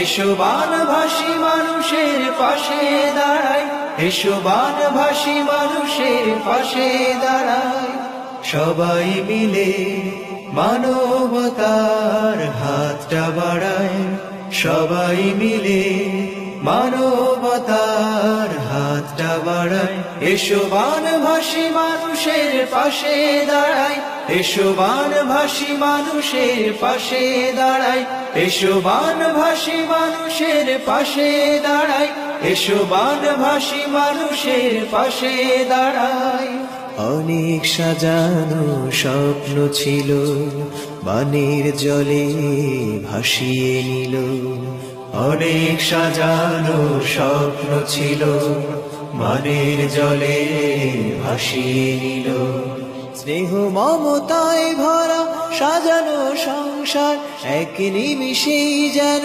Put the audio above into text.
এসো বানভাসী মানুষের পাশে দাঁড়াই, এসো বানভাসী মানুষের পাশে দাঁড়াই। সবাই মিলে মানবতার হাতটা বাড়ায়, সবাই মিলে মানবতার হাতটা বাড়ায়। এসো বানভাসী মানুষের পাশে দাঁড়াই, এসো বানভাসী মানুষের পাশে দাঁড়াই, এসো বানভাসী মানুষের পাশে দাঁড়াই, এসো বানভাসী মানুষের পাশে দাঁড়াই। অনেক সাজানো স্বপ্ন ছিল বানের জলে ভাসিয়ে নিল, অনেক সাজানো স্বপ্ন ছিল বানের জলে ভাসিয়ে নিল। স্নেহ মমতায় ভরা সাজানো সংসার এক নিমিষেই যেন